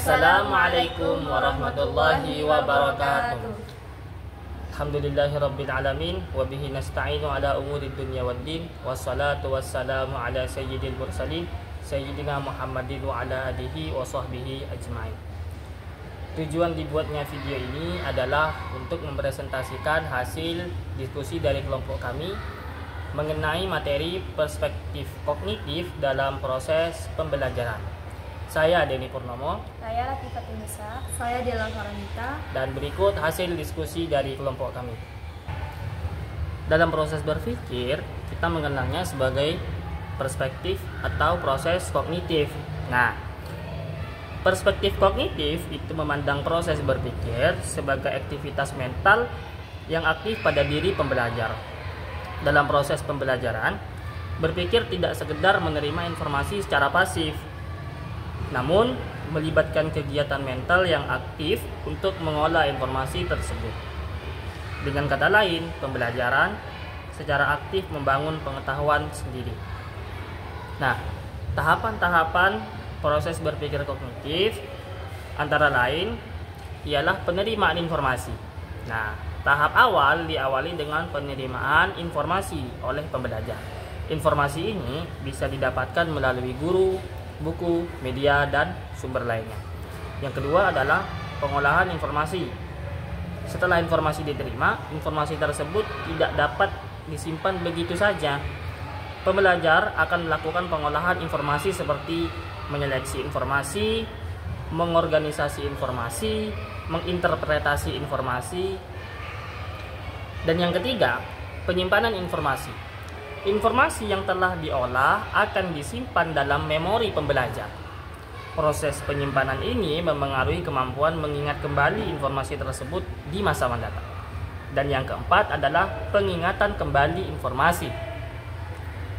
Assalamualaikum warahmatullahi wabarakatuh. Alhamdulillahirabbil alamin wa bihi nasta'inu ala umurid dunya waddin wassalatu wassalamu ala sayyidil mursalin sayyidina Muhammadin wa ala alihi wa sahbihi ajmain. Tujuan dibuatnya video ini adalah untuk mempresentasikan hasil diskusi dari kelompok kami mengenai materi perspektif kognitif dalam proses pembelajaran. Saya Denny Purnomo. Saya Latifah Tunisa. Saya Dela Faranita. Dan berikut hasil diskusi dari kelompok kami. Dalam proses berpikir, kita mengenalnya sebagai perspektif atau proses kognitif. Nah, perspektif kognitif itu memandang proses berpikir sebagai aktivitas mental yang aktif pada diri pembelajar. Dalam proses pembelajaran, berpikir tidak sekedar menerima informasi secara pasif, namun melibatkan kegiatan mental yang aktif untuk mengolah informasi tersebut. Dengan kata lain, pembelajaran secara aktif membangun pengetahuan sendiri. Nah, tahapan-tahapan proses berpikir kognitif antara lain ialah penerimaan informasi. Nah, tahap awal diawali dengan penerimaan informasi oleh pembelajar. Informasi ini bisa didapatkan melalui guru, buku, media, dan sumber lainnya. Yang kedua adalah pengolahan informasi. Setelah informasi diterima, informasi tersebut tidak dapat disimpan begitu saja. Pembelajar akan melakukan pengolahan informasi seperti menyeleksi informasi, mengorganisasi informasi, menginterpretasi informasi. Dan yang ketiga, penyimpanan informasi. Informasi yang telah diolah akan disimpan dalam memori pembelajar. Proses penyimpanan ini memengaruhi kemampuan mengingat kembali informasi tersebut di masa mendatang. Dan yang keempat adalah pengingatan kembali informasi.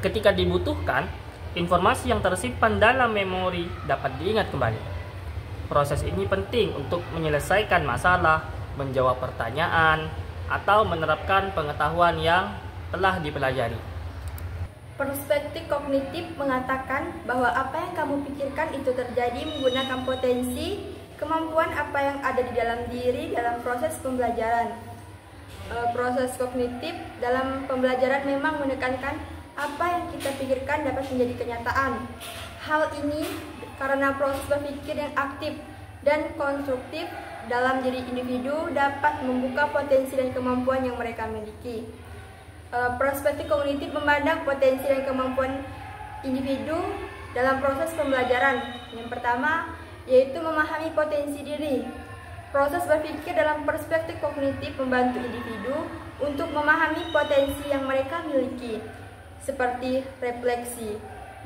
Ketika dibutuhkan, informasi yang tersimpan dalam memori dapat diingat kembali. Proses ini penting untuk menyelesaikan masalah, menjawab pertanyaan, atau menerapkan pengetahuan yang telah dipelajari. Perspektif kognitif mengatakan bahwa apa yang kamu pikirkan itu terjadi menggunakan potensi, kemampuan apa yang ada di dalam diri dalam proses pembelajaran. Proses kognitif dalam pembelajaran memang menekankan apa yang kita pikirkan dapat menjadi kenyataan. Hal ini karena proses berpikir yang aktif dan konstruktif dalam diri individu dapat membuka potensi dan kemampuan yang mereka miliki. Perspektif kognitif memandang potensi dan kemampuan individu dalam proses pembelajaran. Yang pertama yaitu memahami potensi diri. Proses berpikir dalam perspektif kognitif membantu individu untuk memahami potensi yang mereka miliki, seperti refleksi.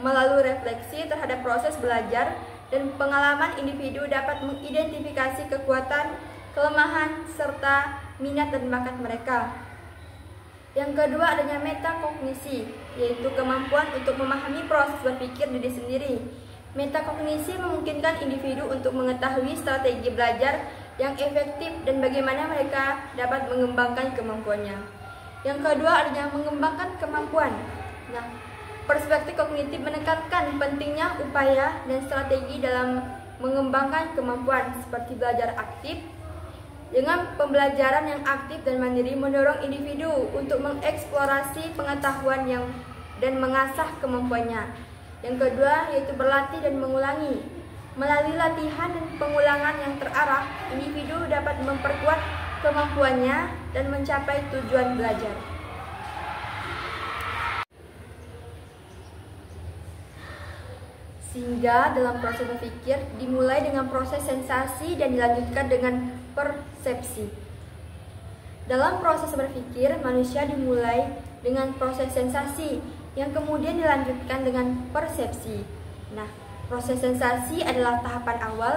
Melalui refleksi terhadap proses belajar dan pengalaman, individu dapat mengidentifikasi kekuatan, kelemahan, serta minat dan bakat mereka. Yang kedua adanya metakognisi, yaitu kemampuan untuk memahami proses berpikir diri sendiri. Metakognisi memungkinkan individu untuk mengetahui strategi belajar yang efektif dan bagaimana mereka dapat mengembangkan kemampuannya. Yang kedua adanya mengembangkan kemampuan. Nah, perspektif kognitif menekankan pentingnya upaya dan strategi dalam mengembangkan kemampuan seperti belajar aktif. Dengan pembelajaran yang aktif dan mandiri mendorong individu untuk mengeksplorasi pengetahuan dan mengasah kemampuannya. Yang kedua yaitu berlatih dan mengulangi. Melalui latihan dan pengulangan yang terarah, individu dapat memperkuat kemampuannya dan mencapai tujuan belajar. Sehingga dalam proses berpikir dimulai dengan proses sensasi dan dilanjutkan dengan persepsi. Dalam proses berpikir, manusia dimulai dengan proses sensasi yang kemudian dilanjutkan dengan persepsi. Nah, proses sensasi adalah tahapan awal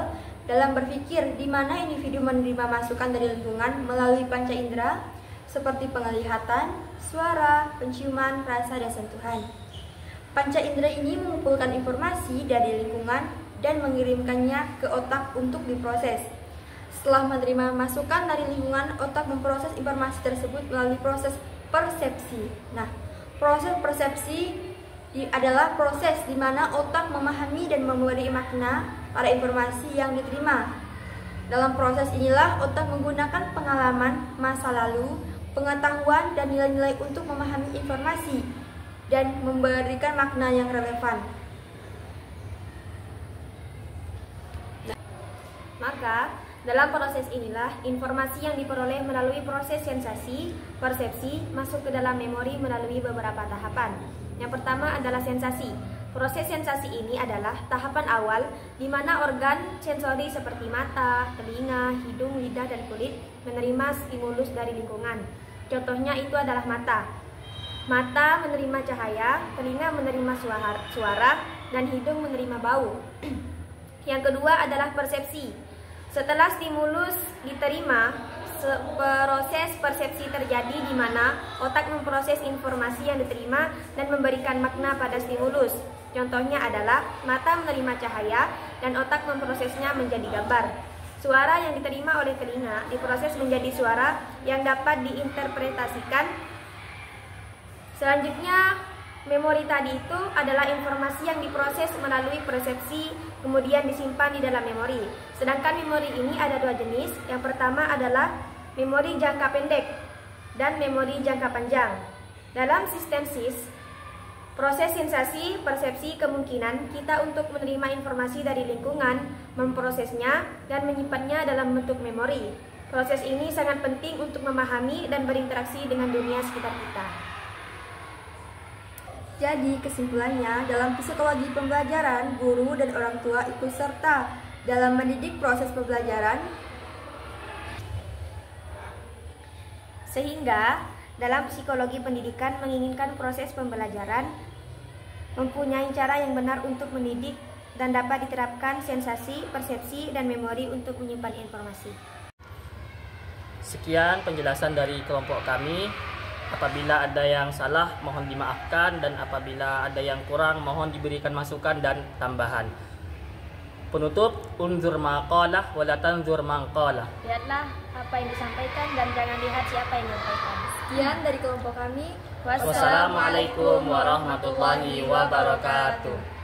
dalam berpikir di mana individu menerima masukan dari lingkungan melalui panca indera seperti penglihatan, suara, penciuman, rasa, dan sentuhan. Panca indera ini mengumpulkan informasi dari lingkungan dan mengirimkannya ke otak untuk diproses. Setelah menerima masukan dari lingkungan, otak memproses informasi tersebut melalui proses persepsi. Nah, proses persepsi adalah proses di mana otak memahami dan memberi makna pada informasi yang diterima. Dalam proses inilah otak menggunakan pengalaman masa lalu, pengetahuan, dan nilai-nilai untuk memahami informasi dan memberikan makna yang relevan. Maka, dalam proses inilah informasi yang diperoleh melalui proses sensasi, persepsi, masuk ke dalam memori melalui beberapa tahapan. Yang pertama adalah sensasi. Proses sensasi ini adalah tahapan awal di mana organ sensori seperti mata, telinga, hidung, lidah, dan kulit menerima stimulus dari lingkungan. Contohnya itu adalah mata. Mata menerima cahaya, telinga menerima suara, dan hidung menerima bau. Yang kedua adalah persepsi. Setelah stimulus diterima, proses persepsi terjadi di mana otak memproses informasi yang diterima dan memberikan makna pada stimulus. Contohnya adalah mata menerima cahaya dan otak memprosesnya menjadi gambar. Suara yang diterima oleh telinga diproses menjadi suara yang dapat diinterpretasikan. Selanjutnya, memori tadi itu adalah informasi yang diproses melalui persepsi, kemudian disimpan di dalam memori. Sedangkan memori ini ada dua jenis. Yang pertama adalah memori jangka pendek dan memori jangka panjang. Dalam sistem SIS, proses sensasi, persepsi, kemungkinan kita untuk menerima informasi dari lingkungan, memprosesnya, dan menyimpannya dalam bentuk memori. Proses ini sangat penting untuk memahami dan berinteraksi dengan dunia sekitar kita. Jadi kesimpulannya, dalam psikologi pembelajaran, guru dan orang tua ikut serta dalam mendidik proses pembelajaran, sehingga dalam psikologi pendidikan menginginkan proses pembelajaran mempunyai cara yang benar untuk mendidik dan dapat diterapkan sensasi, persepsi, dan memori untuk menyimpan informasi. Sekian penjelasan dari kelompok kami. Apabila ada yang salah, mohon dimaafkan, dan apabila ada yang kurang, mohon diberikan masukan dan tambahan. Penutup, unzur maqalah wa la tanzur maqalah. Lihatlah apa yang disampaikan dan jangan lihat siapa yang menyampaikan. sekian dari kelompok kami. Wassalamualaikum warahmatullahi wabarakatuh.